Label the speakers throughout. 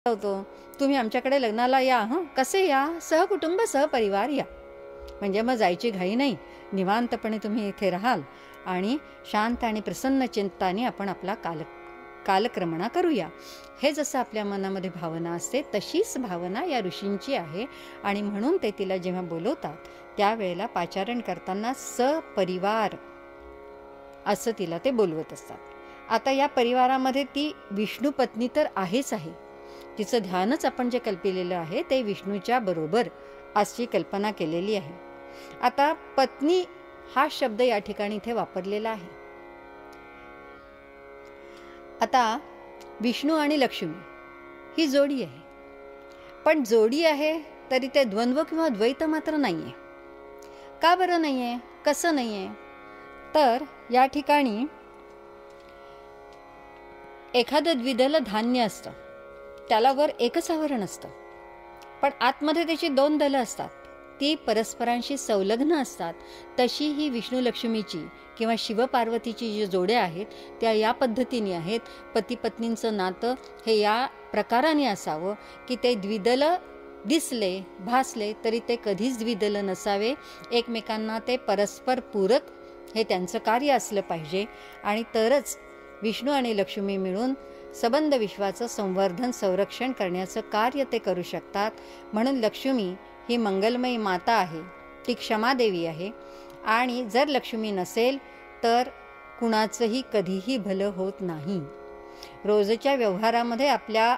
Speaker 1: होतो, तुम्ही आमच्याकडे लग्नाला या, कसे या, सहकुटुंब सहपरिवार या. म्हणजे मग जायची घाई नाही, निवांतपणे तुम्ही इथे राहाल आणि शांत आणि प्रसन्न चिंताने आपण आपला कालक्रमणा करूया. हे जसं आपल्या मनामध्ये भावना असते तशीच भावना या ऋषींची आहे. आणि म्हणून ते तिला जेव्हा बोलवतात त्यावेळेला पाचारण करताना सपरिवार असं तिला ते बोलवत असतात. आता या परिवारामध्ये ती विष्णू पत्नी तर आहेच आहे, तिचं ध्यानच आपण जे कल्पिलेलं आहे ते विष्णूच्या बरोबर अशी कल्पना केलेली आहे. आता पत्नी हा शब्द या ठिकाणी इथे वापरलेला आहे. आता विष्णू आणि लक्ष्मी ही जोडी आहे, पण जोडी आहे तरी ते द्वंद्व किंवा द्वैत मात्र नाही आहे. का बरं नाही आहे, कसं नाही आहे? तर या ठिकाणी एखादं द्विदल धान्य असतं, त्याला वर एकच आवरण असतं, पण आतमध्ये त्याची 2 दलं असतात, ती परस्परांशी संलग्न असतात. तशी ही विष्णू लक्ष्मीची किंवा शिवपार्वतीची जी जोड्या आहेत त्या या पद्धतीने आहेत. पती पत्नींचं नातं हे या प्रकाराने असावं की ते द्विदल दिसले भासले तरी ते कधीच द्विदल नसावे. एकमेकांना ते परस्पर पूरक हे त्यांचं कार्य असलं पाहिजे. आणि तरच विष्णू आणि लक्ष्मी मिळून सबंध विश्वाचं संवर्धन संरक्षण करण्याचं कार्य ते करू शकतात. म्हणून लक्ष्मी ही मंगलमयी माता आहे, ती क्षमादेवी आहे. आणि जर लक्ष्मी नसेल तर कुणाचंही कधीही भलं होत नाही. रोजच्या व्यवहारामध्ये आपल्या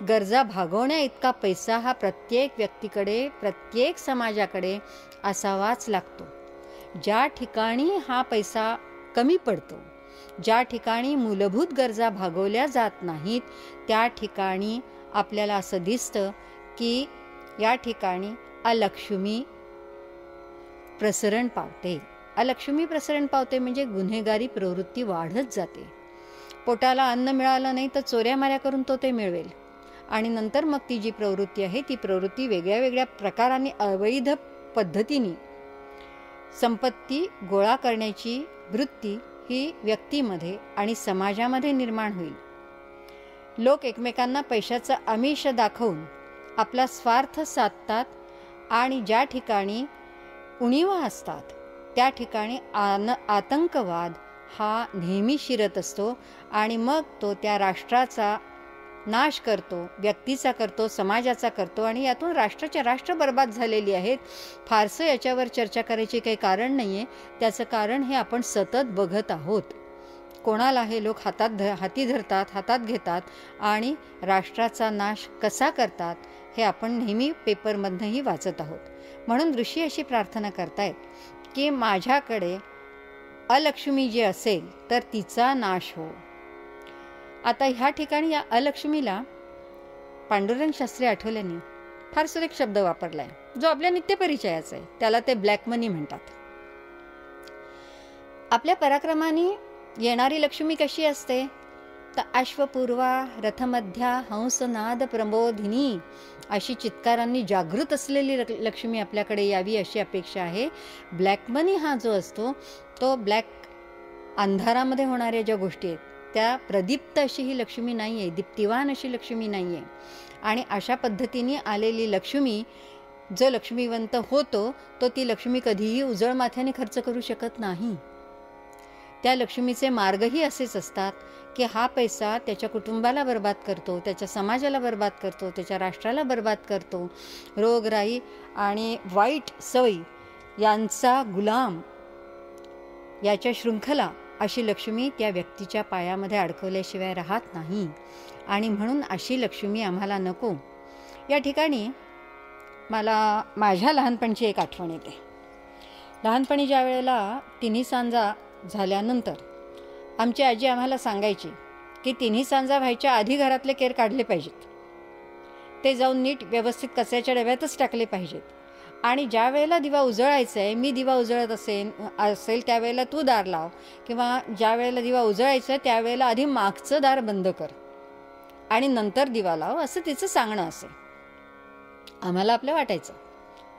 Speaker 1: गरजा भागवण्या इतका पैसा हा प्रत्येक व्यक्तीकडे प्रत्येक समाजाकडे असावाच लागतो. ज्या ठिकाणी हा पैसा कमी पडतो, ज्या ठिकाणी मूलभूत गरजा भागवल्या जात नाहीत, त्या ठिकाणी आपल्याला असं दिसतं की या ठिकाणी अलक्ष्मी प्रसरण पावते. अलक्ष्मी प्रसरण पावते म्हणजे गुन्हेगारी प्रवृत्ती वाढत जाते. पोटाला अन्न मिळालं नाही तर चोऱ्यामाऱ्या करून तो ते मिळवेल. आणि नंतर मग ती जी प्रवृत्ती आहे ती प्रवृत्ती वेगळ्या वेगळ्या प्रकाराने अवैध पद्धतीने संपत्ती गोळा करण्याची वृत्ती ही व्यक्तीमध्ये आणि समाजामध्ये निर्माण होईल. लोक एकमेकांना पैशाचं आमिष दाखवून आपला स्वार्थ साधतात आणि ज्या ठिकाणी उणीवा असतात त्या ठिकाणी आतंकवाद हा नेहमी शिरत असतो आणि मग तो त्या राष्ट्राचा नाश करतो, व्यक्तीचा करतो, समाजाचा करतो आणि यातून राष्ट्र बर्बाद झालेली आहेत. फारसं याच्यावर चर्चा करायची काही कारण नाही आहे. त्याचं कारण हे आपण सतत बघत आहोत. कोणाला हे लोक हाती धरतात, हातात घेतात आणि राष्ट्राचा नाश कसा करतात हे आपण नेहमी पेपरमधनंही वाचत आहोत. म्हणून ऋषी अशी प्रार्थना करतायत की माझ्याकडे अलक्ष्मी जी असेल तर तिचा नाश हो. आता ह्या ठिकाणी या अलक्ष्मीला पांडुरंग शास्त्री आठवल्याने फार सुरेख शब्द वापरलाय जो आपल्या नित्यपरिचयाचा आहे. त्याला ते ब्लॅक मनी म्हणतात. आपल्या पराक्रमाने येणारी लक्ष्मी कशी असते तर अश्वपूर्वा रथमध्या हंसनाद प्रबोधिनी अशी चित्कारांनी जागृत असलेली लक्ष्मी आपल्याकडे यावी अशी अपेक्षा आहे. ब्लॅक मनी हा जो असतो तो ब्लॅक अंधारामध्ये होणाऱ्या ज्या गोष्टी आहेत त्या प्रदीप्त अशी ही लक्ष्मी नाही आहे, दीप्तिवान अशी लक्ष्मी नाही आहे. आणि अशा पद्धतीने आलेली लक्ष्मी जो लक्ष्मीवंत होतो तो ती लक्ष्मी कधीही उजळ माथ्याने खर्च करू शकत नाही. त्या लक्ष्मीचे मार्गही असेच असतात की हा पैसा त्याच्या कुटुंबाला बर्बाद करतो, त्याच्या समाजाला बर्बाद करतो, त्याच्या राष्ट्राला बर्बाद करतो. रोगराई आणि वाईट सवयी यांचा गुलाम याच्या शृंखला अशी लक्ष्मी त्या व्यक्तीच्या पायामध्ये अडकवल्याशिवाय राहत नाही. आणि म्हणून अशी लक्ष्मी आम्हाला नको. या ठिकाणी मला माझ्या लहानपणीची एक आठवण येते. लहानपणी ज्या वेळेला तिन्ही सांजा झाल्यानंतर आमची आजी आम्हाला सांगायची की तिन्ही सांजा व्हायच्या आधी घरातले केर काढले पाहिजेत, ते जाऊन नीट व्यवस्थित कचऱ्याच्या डब्यातच टाकले पाहिजेत. आणि ज्या वेळेला दिवा उजळायचा आहे, मी दिवा उजळत असेल त्यावेळेला तू दार लाव, किंवा ज्या वेळेला दिवा उजळायचा आहे त्यावेळेला आधी मागचं दार बंद कर आणि नंतर दिवा लाव, असं तिचं सांगणं असेल. आम्हाला आपलं वाटायचं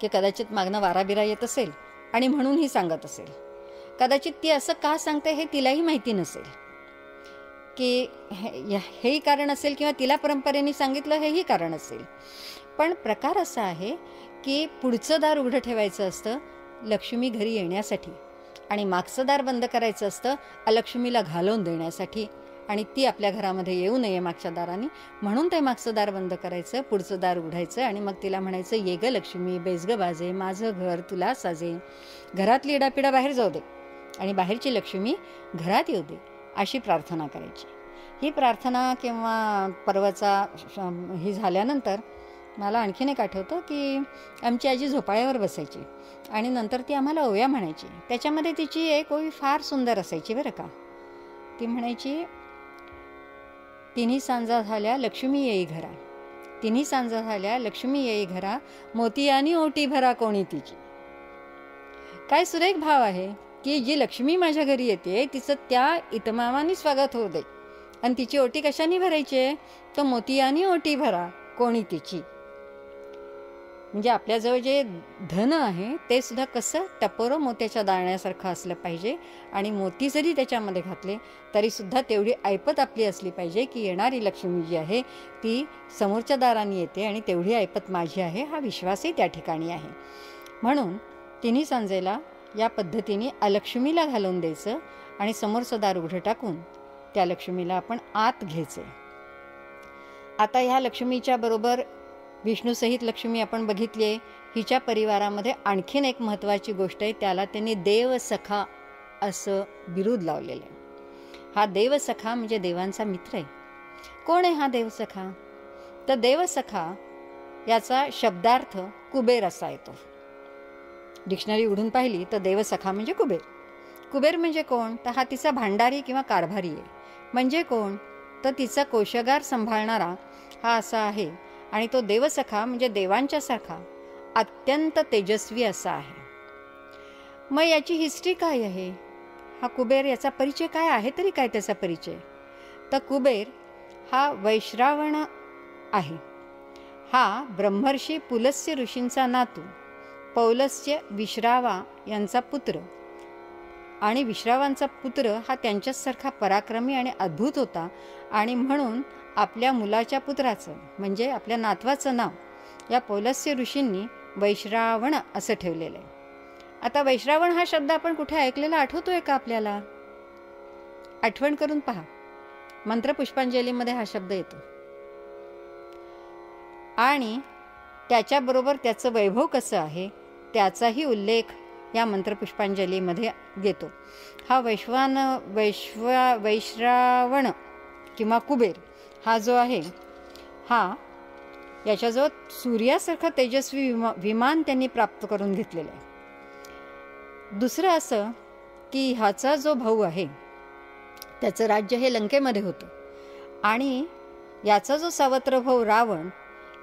Speaker 1: की कदाचित मागणं वाराबिरा येत असेल आणि म्हणून ही सांगत असेल. कदाचित ती असं का सांगते हे तिलाही माहिती नसेल की हेही कारण असेल किंवा तिला परंपरेने सांगितलं हेही कारण असेल. पण प्रकार असा आहे की पुढचं दार उघडं ठेवायचं असतं लक्ष्मी घरी येण्यासाठी आणि मागचं दार बंद करायचं असतं अलक्ष्मीला घालवून देण्यासाठी आणि ती आपल्या घरामध्ये येऊ नये मागच्या दाराने. म्हणून ते मागचं दार बंद करायचं, पुढचं दार उघडायचं आणि मग तिला म्हणायचं, ये ग लक्ष्मी, बेस ग बाजे, माझं घर तुला साजे, घरातली इडापिडा बाहेर जाऊ दे आणि बाहेरची लक्ष्मी घरात येऊ दे, अशी प्रार्थना करायची. ही प्रार्थना किंवा पर्वाचा ही झाल्यानंतर मला आणखीन एक आठवतं की आमची आजी झोपाळ्यावर बसायची आणि नंतर ती आम्हाला ओव्या म्हणायची. त्याच्यामध्ये तिची एक ओवी फार सुंदर असायची बरं का. ती म्हणायची, तिन्ही सांजा झाल्या लक्ष्मी येई घरा, तिन्ही सांजा झाल्या लक्ष्मी येई घरा, मोती आणि ओटी भरा कोणी तिची. काय सुरेख भाव आहे की जी लक्ष्मी माझ्या घरी येते तिचं त्या इतमामाने स्वागत होऊ दे आणि तिची ओटी कशाने भरायची, तो मोती आणि ओटी भरा कोणी तिची. म्हणजे आपल्याजवळ जे धन आहे ते सुद्धा कसं टपोरं मोत्याच्या दाण्यासारखं असलं पाहिजे आणि मोती जरी त्याच्यामध्ये घातले तरी सुद्धा तेवढी ऐपत आपली असली पाहिजे की येणारी लक्ष्मी जी आहे ती समोरच्या दाराने येते आणि तेवढी ऐपत माझी आहे हा विश्वासही त्या ठिकाणी आहे. म्हणून तिन्ही सांजेला या पद्धतीने अलक्ष्मीला घालून द्यायचं आणि समोरचं दार उघडं टाकून त्या लक्ष्मीला आपण आत घ्यायचे. आता ह्या लक्ष्मीच्या बरोबर विष्णूसहित लक्ष्मी आपण बघितली आहे. हिच्या परिवारामध्ये आणखीन एक महत्त्वाची गोष्ट आहे, त्याला त्यांनी देवसखा असं बिरुद लावलेलं आहे. हा देवसखा म्हणजे देवांचा मित्र आहे. कोण आहे हा देवसखा? तर देवसखा याचा शब्दार्थ कुबेर असा येतो. डिक्शनरी उघडून पाहिली तर देवसखा म्हणजे कुबेर. कुबेर म्हणजे कोण? तर हा तिचा भांडारी किंवा कारभारी आहे. म्हणजे कोण? तर तिचा कोशगार सांभाळणारा हा असा आहे. आणि तो देवसखा म्हणजे देवांच्या सारखा अत्यंत तेजस्वी असा आहे. मग याची हिस्ट्री काय आहे? हा कुबेर याचा परिचय काय आहे तरी काय त्याचा परिचय? तर कुबेर हा वैश्रावण आहे. हा ब्रह्मर्षी पुलस्त्य ऋषींचा नातू, पौलस्त्य विश्रावा यांचा पुत्र. आणि विश्रावांचा पुत्र हा त्यांच्यासारखा पराक्रमी आणि अद्भुत होता आणि म्हणून आपल्या मुलाच्या पुत्राचं म्हणजे आपल्या नातवाचं नाव या पौलस्त्य ऋषींनी वैश्रावण असं ठेवलेलं आहे. आता वैश्रावण हा शब्द आपण कुठे ऐकलेला आठवतोय का आपल्याला? आठवण करून पहा. मंत्रपुष्पांजलीमध्ये हा शब्द येतो आणि त्याच्याबरोबर त्याचं वैभव कसं आहे त्याचाही उल्लेख या मंत्रपुष्पांजलीमध्ये येतो. हा वैश्रावण किंवा कुबेर हा जो आहे हा याच्याजवळ सूर्यासारखं तेजस्वी विमान त्यांनी प्राप्त करून घेतलेलं आहे. दुसरं असं की ह्याचा जो भाऊ आहे त्याचं राज्य हे लंकेमध्ये होतं आणि याचा जो सावत्र भाऊ रावण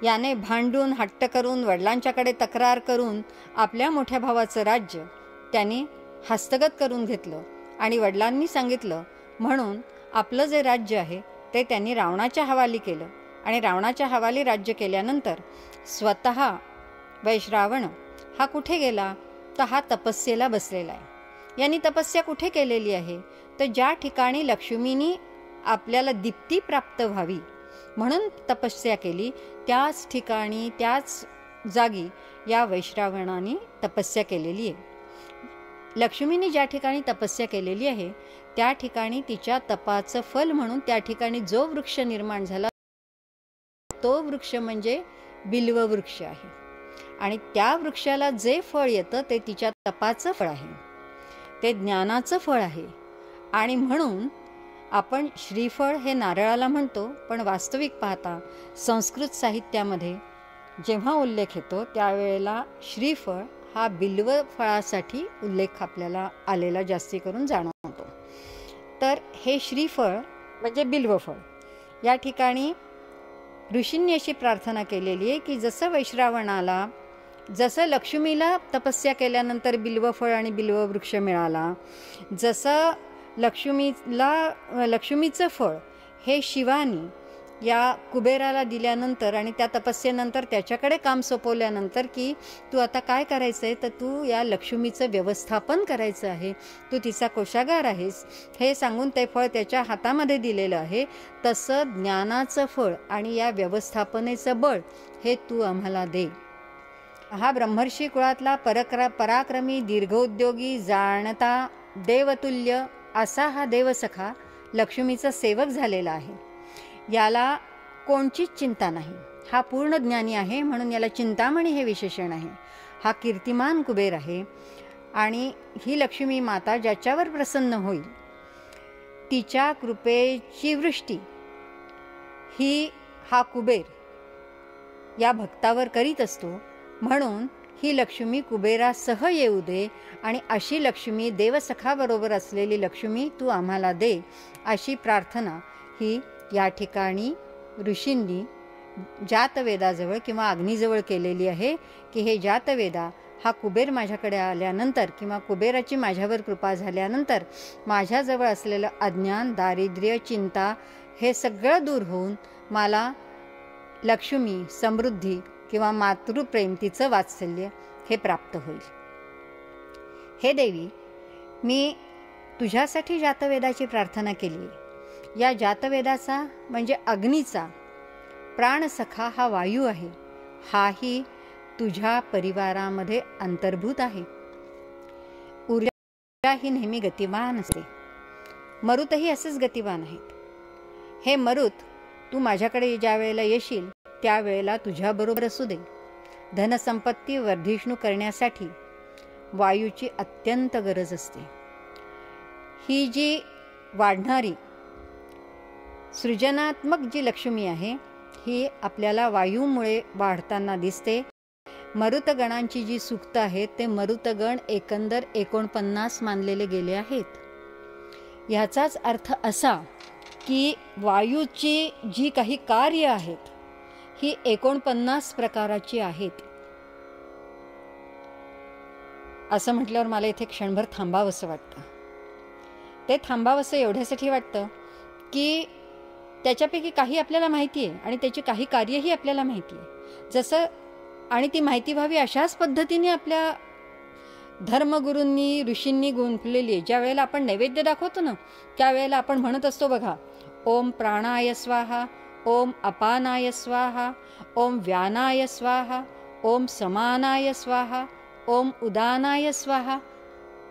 Speaker 1: याने भांडून हट्ट करून वडिलांच्याकडे तक्रार करून आपल्या मोठ्या भावाचं राज्य त्याने हस्तगत करून घेतलं आणि वडिलांनी सांगितलं म्हणून आपलं जे राज्य आहे ते त्यांनी रावणाच्या हवाली केलं आणि रावणाच्या हवाली राज्य केल्यानंतर स्वतः वैश्रावण हा कुठे गेला तर हा तपस्येला बसलेला आहे. यांनी तपस्या कुठे केलेली आहे तर ज्या ठिकाणी लक्ष्मीनी आपल्याला दीप्ती प्राप्त व्हावी म्हणून तपस्या केली त्याच ठिकाणी त्याच जागी या वैश्रावणाने तपस्या केलेली आहे. लक्ष्मीने ज्या ठिकाणी तपस्या केलेली आहे त्या ठिकाणी तिच्या तपाचं फल म्हणून त्या ठिकाणी जो वृक्ष निर्माण झाला तो वृक्ष म्हणजे बिल्व वृक्ष आहे आणि त्या वृक्षाला जे फळ येतं ते तिच्या तपाचं फळ आहे, ते ज्ञानाचं फळ आहे. आणि म्हणून आपण श्रीफळ हे नारळाला म्हणतो पण वास्तविक पाहता संस्कृत साहित्यामध्ये जेव्हा उल्लेख येतो त्यावेळेला श्रीफळ हा बिल्व फळासाठी उल्लेख आपल्याला आलेला जास्ती करून जाणवतो. तर हे श्रीफळ म्हणजे बिल्वफळ. या ठिकाणी ऋषींनी अशी प्रार्थना केलेली आहे की जसं वैश्रावणाला जसं लक्ष्मीला तपस्या केल्यानंतर बिल्वफळ आणि बिल्ववृक्ष मिळाला, जसं लक्ष्मीचं फळ हे शिवानी या कुबेराला दिल्यानंतर आणि त्या तपस्येनंतर त्याच्याकडे काम सोपवल्यानंतर की तू आता काय करायचं आहे, तर तू या लक्ष्मीचं व्यवस्थापन करायचं आहे, तू तिचा कोशागार आहेस हे सांगून ते फळ त्याच्या हातामध्ये दिलेलं आहे. तसं ज्ञानाचं फळ आणि या व्यवस्थापनेचं बळ हे तू आम्हाला दे. हा ब्रह्मर्षी कुळातला पराक्रमी, दीर्घोद्योगी, जाणता, देवतुल्य असा हा देवसखा लक्ष्मीचा सेवक झालेला आहे. याला कोणचीच चिंता नाही. हा पूर्ण ज्ञानी आहे म्हणून याला चिंतामणी हे विशेषण आहे. हा कीर्तिमान कुबेर आहे आणि ही लक्ष्मी माता ज्याच्यावर प्रसन्न होईल तिच्या कृपेची वृष्टी ही हा कुबेर या भक्तावर करीत असतो. म्हणून ही लक्ष्मी कुबेरासह येऊ दे आणि अशी लक्ष्मी, देवसखाबरोबर असलेली लक्ष्मी तू आम्हाला दे, अशी प्रार्थना ही या ठिकाणी ऋषींनी जातवेदाजवळ किंवा अग्नीजवळ केलेली आहे की हे जातवेदा, हा कुबेर माझ्याकडे आल्यानंतर किंवा कुबेराची माझ्यावर कृपा झाल्यानंतर माझ्याजवळ असलेलं अज्ञान, दारिद्र्य, चिंता हे सगळं दूर होऊन मला लक्ष्मी, समृद्धी किंवा मातृप्रेम, तिचं वात्सल्य हे प्राप्त होईल. हे देवी, मी तुझ्यासाठी जातवेदाची प्रार्थना केली आहे. या जातवेदाचा म्हणजे अग्नीचा प्राणसखा हा वायू आहे. हाही तुझ्या परिवारामध्ये अंतर्भूत आहे. ऊर्जा ही नेहमी गतिमान असते. मरुतही असेच गतिमान आहेत. हे मरुत, तू माझ्याकडे ज्या वेळेला येशील त्यावेळेला तुझ्याबरोबर असू दे. धनसंपत्ती वर्धिष्णू करण्यासाठी वायूची अत्यंत गरज असते. ही जी वाढणारी सृजनात्मक जी लक्ष्मी आहे ही आपल्याला वायूमुळे वाढताना दिसते. मरुतगणांची जी सूक्त आहेत ते मरुतगण एकंदर 49 मानलेले गेले आहेत. ह्याचाच अर्थ असा की वायूची जी काही कार्य आहेत ही 49 प्रकाराची आहेत. असं म्हटल्यावर मला इथे क्षणभर थांबावंसं वाटतं. ते थांबावंसं एवढ्यासाठी वाटतं की त्याच्यापैकी काही आपल्याला माहिती आहे आणि त्याची काही कार्यही आपल्याला माहिती आहे. जसं आणि ती माहिती व्हावी अशाच पद्धतीने आपल्या धर्मगुरूंनी, ऋषींनी गुंफलेली आहे. ज्या वेळेला आपण नैवेद्य दाखवतो ना त्यावेळेला आपण म्हणत असतो बघा, ओम प्राणाय स्वाहा, ओम अपानाय स्वाहा, ओम व्यानाय स्वाहा, ओम समानाय स्वाहा, ओम उदानाय स्वाहा.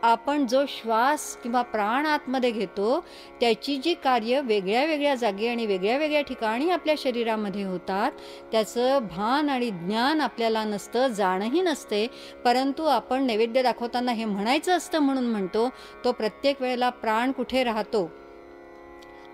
Speaker 1: आपण जो श्वास किंवा प्राण आतमध्ये घेतो त्याची जी कार्य वेगळ्या वेगळ्या जागी आणि वेगळ्या वेगळ्या ठिकाणी आपल्या शरीरामध्ये होतात त्याचं भान आणि ज्ञान आपल्याला नसतं, जाणही नसते. परंतु आपण नैवेद्य दाखवताना हे म्हणायचं असतं म्हणून म्हणतो. तो प्रत्येक वेळेला प्राण कुठे राहतो,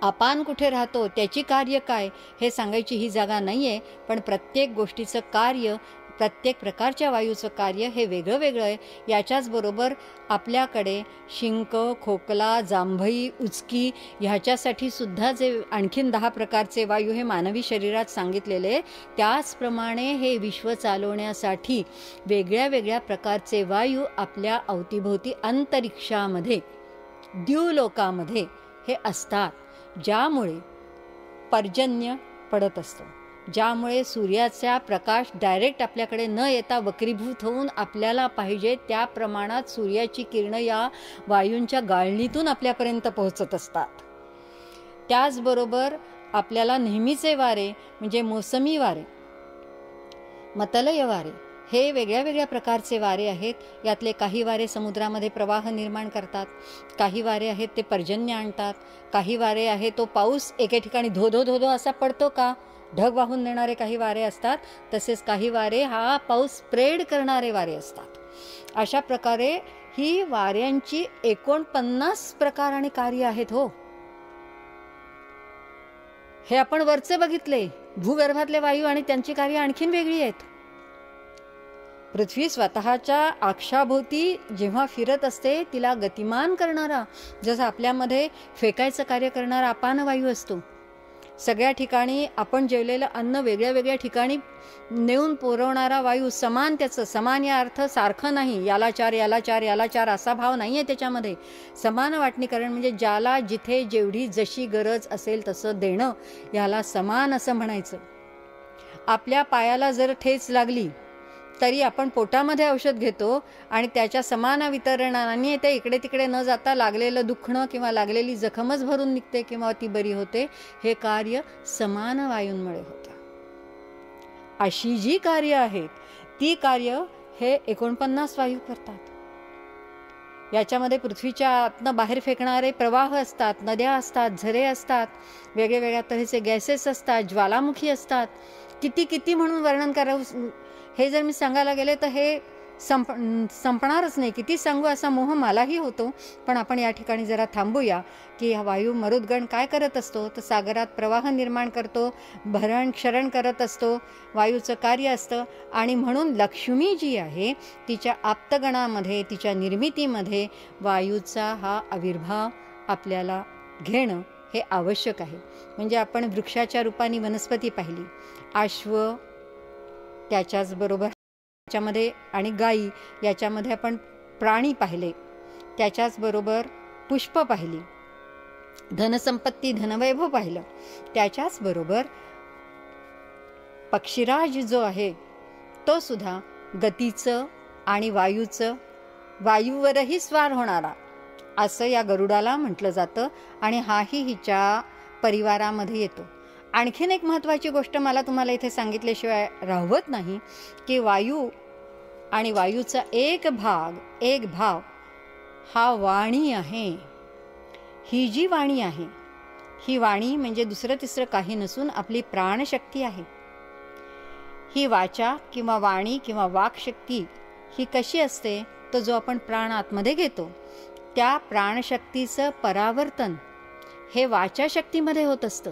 Speaker 1: अपान कुठे राहतो, त्याची कार्य काय हे सांगायची ही जागा नाही आहे. पण प्रत्येक गोष्टीचं कार्य, प्रत्येक प्रकारच्या वायूचं कार्य हे वेगळं वेगळं आहे. याच्याचबरोबर आपल्याकडे शिंक, खोकला, जांभई, उचकी ह्याच्यासाठी सुद्धा जे आणखीन 10 प्रकारचे वायू हे मानवी शरीरात सांगितलेले, त्याचप्रमाणे हे विश्व चालवण्यासाठी वेगळ्या वेगळ्या प्रकारचे वायू आपल्या अवतीभोवती अंतरिक्षामध्ये, द्युलोकामध्ये हे असतात. ज्यामुळे पर्जन्य पडत असतं, ज्यामुळे सूर्याचा प्रकाश डायरेक्ट आपल्याकडे न येता वक्रीभूत होऊन आपल्याला पाहिजे त्या प्रमाणात सूर्याची किरणं या वायूंच्या गाळणीतून आपल्यापर्यंत पोहोचत असतात. त्याचबरोबर आपल्याला नेहमीचे वारे म्हणजे मोसमी वारे, मतलय वारे हे वेगळ्या वेगळ्या प्रकारचे वारे आहेत. यातले काही वारे समुद्रामध्ये प्रवाह निर्माण करतात, काही वारे आहेत ते पर्जन्य आणतात, काही वारे आहेत तो पाऊस एके ठिकाणी धोधो धोधो असा पडतो का ढग वाहून नेणारे काही वारे असतात. तसेच काही वारे हा पाऊस स्प्रेड करणारे वारे असतात. अशा प्रकारे ही वाऱ्यांची 49 प्रकार आणि कार्य आहेत. हो, हे आपण वरचे बघितले, भूगर्भातले वायू आणि त्यांची कार्य आणखीन वेगळी आहेत. पृथ्वी स्वतःच्या अक्षाभोवती जेव्हा फिरत असते तिला गतिमान करणारा, जसं आपल्यामध्ये फेकायचं कार्य करणारा अपान वायू असतो, सगळ्या ठिकाणी आपण जेवलेलं अन्न वेगळ्या वेगळ्या ठिकाणी नेऊन पुरवणारा वायू समान, त्याचं समान या अर्थ सारखं नाही, याला चार याला चार याला चार असा भाव नाही आहे त्याच्यामध्ये. समान वाटणीकरण म्हणजे ज्याला जिथे जेवढी जशी गरज असेल तसं देणं, याला समान असं म्हणायचं. आपल्या पायाला जर ठेच लागली तरी आपण पोटामध्ये औषध घेतो आणि त्याच्या समान वितरणाने ते इकडे तिकडे न जाता लागलेलं दुखणं किंवा लागलेली जखमच भरून निघते किंवा ती बरी होते. हे कार्य समान वायूंमुळे होतं. अशी जी कार्य आहेत ती कार्य हे 49 वायू करतात. याच्यामध्ये पृथ्वीच्या आतनं बाहेर फेकणारे प्रवाह असतात, नद्या असतात, झरे असतात, वेगळ्या वेगळ्या तऱ्हेचे गॅसेस असतात, ज्वालामुखी असतात. किती किती म्हणून वर्णन करावं, हे जर मी सांगायला गेले तर हे संपणारच नाही. किती सांगू असा मोह मलाही होतो. पण आपण या ठिकाणी जरा थांबूया की हा वायू मरुद्गण काय करत असतो, तर सागरात प्रवाह निर्माण करतो, भरण क्षरण करत असतो, वायूचं कार्य असतं. आणि म्हणून लक्ष्मी जी आहे तिच्या आप्तगणामध्ये, तिच्या निर्मितीमध्ये वायूचा हा आविर्भाव आपल्याला घेणं हे आवश्यक आहे. म्हणजे आपण वृक्षाच्या रूपाने वनस्पती पाहिली, अश्व त्याच्याचबरोबर त्याच्यामध्ये आणि गायी याच्यामध्ये आपण प्राणी पाहिले, त्याच्याचबरोबर पुष्प पाहिली, धनसंपत्ती धनवैभव पाहिलं, त्याच्याचबरोबर पक्षीराज जो आहे तो सुद्धा गतीचं आणि वायूचं, वायूवरही स्वार होणारा असं या गरुडाला म्हटलं जातं. आणि हाही हिच्या परिवारामध्ये येतो. आणखीन एक महत्त्वाची गोष्ट मला तुम्हाला इथे सांगितल्याशिवाय राहवत नाही की वायू आणि वायूचा एक भाव हा वाणी आहे. ही जी वाणी आहे ही वाणी म्हणजे दुसरं तिसरं काही नसून आपली प्राणशक्ती आहे. ही वाचा किंवा वाणी किंवा वाक्शक्ती ही कशी असते, तर जो आपण प्राण आतमध्ये घेतो त्या प्राणशक्तीचं परावर्तन हे वाचाशक्तीमध्ये होत असतं.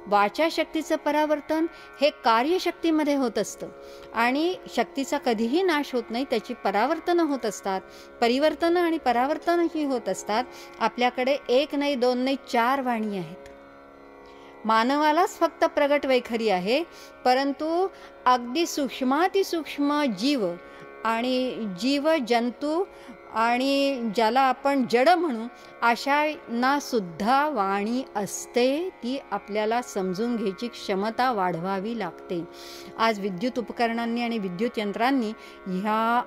Speaker 1: वाचाशक्तीचं परावर्तन हे कार्यशक्तीमध्ये होत असतं. आणि शक्तीचा कधीही नाश होत नाही, त्याची परावर्तनं होत असतात, परिवर्तनं आणि परावर्तनही होत असतात. आपल्याकडे 1 नाही 2 नाही 4 वाणी आहेत. मानवालाच फक्त प्रगट वैखरी आहे, परंतु अगदी सूक्ष्मातिसूक्ष्म जीव आणि जीव जंतू आणि ज्याला आपण जड म्हणू अशांना सुद्धा वाणी असते. ती आपल्याला समजून घ्यायची क्षमता वाढवावी लागते. आज विद्युत उपकरणांनी आणि विद्युत यंत्रांनी ह्या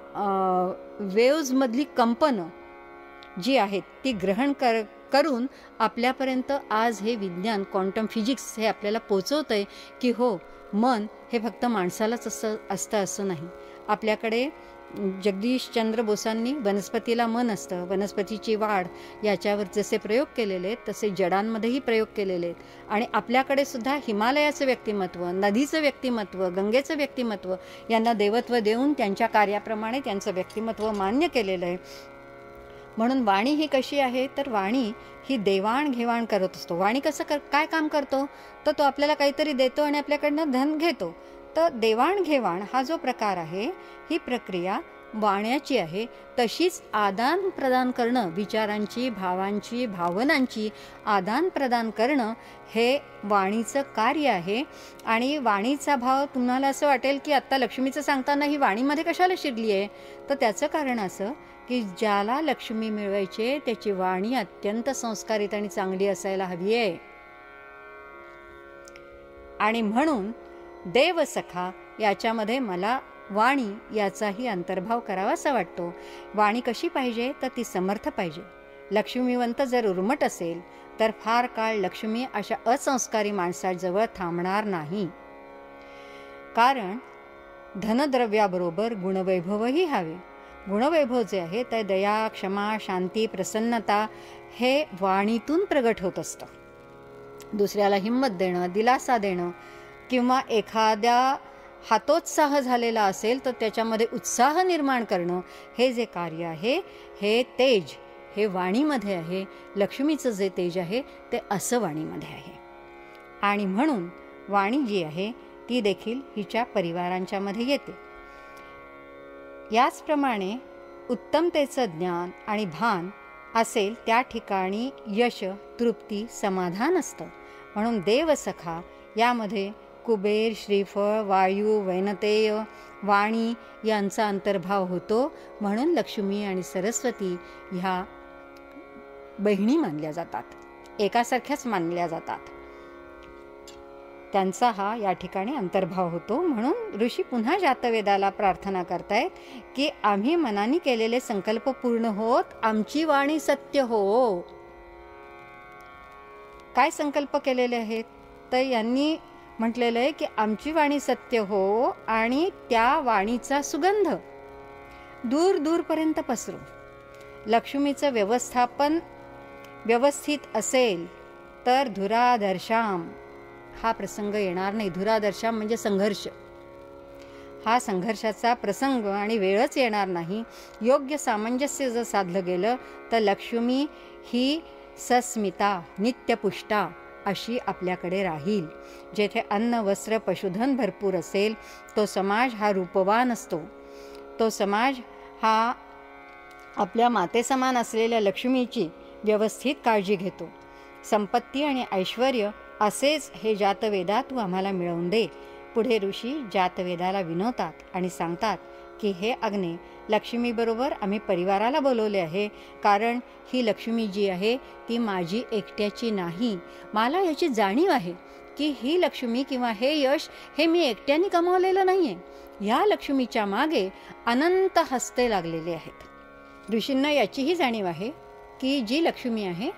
Speaker 1: वेव्हजमधली कंपनं जी आहेत ती ग्रहण करून आपल्यापर्यंत आज हे विज्ञान क्वांटम फिजिक्स हे आपल्याला पोचवतंय की हो, मन हे फक्त माणसालाच असतं असं नाही. आपल्याकडे जगदीशचंद्र बोसांनी वनस्पतीला मन असतं, वनस्पतीची वाढ याच्यावर जसे प्रयोग केलेले आहेत तसे जडांमध्येही प्रयोग केलेले आहेत. आणि आपल्याकडे सुद्धा हिमालयाचं व्यक्तिमत्व, नदीचं व्यक्तिमत्व, गंगेचं व्यक्तिमत्व यांना देवत्व देऊन त्यांच्या कार्याप्रमाणे त्यांचं व्यक्तिमत्व मान्य केलेलं आहे. म्हणून वाणी ही कशी आहे, तर वाणी ही देवाणघेवाण करत असतो. वाणी कसं काय काम करतो, तर तो आपल्याला काहीतरी देतो आणि आपल्याकडनं धन घेतो. तर देवाणघेवाण हा जो प्रकार आहे ही प्रक्रिया वाण्याची आहे. तशीच आदान प्रदान करणं, विचारांची, भावांची, भावनांची आदान प्रदान करणं हे वाणीचं कार्य आहे. आणि वाणीचा भाव तुम्हाला असं वाटेल की आत्ता लक्ष्मीचं सांगताना ही वाणीमध्ये कशाला शिरली आहे, तर त्याचं कारण असं की ज्याला लक्ष्मी मिळवायचे त्याची वाणी अत्यंत संस्कारित आणि चांगली असायला हवी आहे. आणि म्हणून देवसखा याच्यामध्ये मला वाणी याचाही अंतर्भाव करावासा वाटतो. वाणी कशी पाहिजे, तर ती समर्थ पाहिजे. लक्ष्मीवंत जर उर्मट असेल तर फार काळ लक्ष्मी अशा असंस्कारी माणसाजवळ थांबणार नाही. कारण धनद्रव्याबरोबर गुणवैभवही हवे. गुणवैभव जे आहे ते दया, क्षमा, शांती, प्रसन्नता हे वाणीतून प्रगट होत असतं. दुसऱ्याला हिंमत देणं, दिलासा देणं किंवा एखाद्या हातोत्साह झालेला असेल तर त्याच्यामध्ये उत्साह निर्माण करणं हे जे कार्य आहे हे तेज हे वाणीमध्ये आहे. लक्ष्मीचं जे तेज आहे ते असं वाणीमध्ये आहे. आणि म्हणून वाणी जी आहे ती देखील हिच्या परिवारांच्यामध्ये येते. याचप्रमाणे उत्तमतेचं ज्ञान आणि भान असेल त्या ठिकाणी यश, तृप्ती, समाधान असतं. म्हणून देवसखा यामध्ये कुबेर, श्रीफळ, वायू, वैनतेय, वाणी यांचा अंतर्भाव होतो. म्हणून लक्ष्मी आणि सरस्वती ह्या बहिणी मानल्या जातात, एकासारख्याच मानल्या जातात. त्यांचा हा या ठिकाणी अंतर्भाव होतो. म्हणून ऋषी पुन्हा जातवेदाला प्रार्थना करतायत की आम्ही मनाने केलेले संकल्प पूर्ण होत, आमची वाणी सत्य हो. काय संकल्प केलेले आहेत? तर यांनी म्हटलेलं आहे की आमची वाणी सत्य हो आणि त्या वाणीचा सुगंध दूर दूरपर्यंत पसरू. लक्ष्मीचं व्यवस्थापन व्यवस्थित असेल तर धुराधर्षाम हा प्रसंग येणार नाही. धुराधर्षाम म्हणजे संघर्ष. हा संघर्षाचा प्रसंग आणि वेळच येणार नाही. योग्य सामंजस्य जर साधलं गेलं तर लक्ष्मी ही सस्मिता, नित्यपुष्टा अशी आपल्याकडे राहील. जेथे अन्न, वस्त्र, पशुधन भरपूर असेल तो समाज हा रूपवान असतो. तो समाज हा आपल्या मातेसमान असलेल्या लक्ष्मीची व्यवस्थित काळजी घेतो. संपत्ती आणि ऐश्वर्य असेच हे जातवेदा तू आम्हाला मिळवून दे. पुढे ऋषी जातवेदाला विनवतात आणि सांगतात की हे अग्ने, लक्ष्मीबरोबर आम्ही परिवाराला बोलवले आहे, कारण ही लक्ष्मी जी आहे ती माझी एकट्याची नाही. मला याची जाणीव आहे की ही लक्ष्मी किंवा हे यश हे मी एकट्याने कमावलेलं नाही आहे. या लक्ष्मीच्या मागे अनंत हस्ते लागलेले आहेत. ऋषींना याचीही जाणीव आहे की जी लक्ष्मी आहे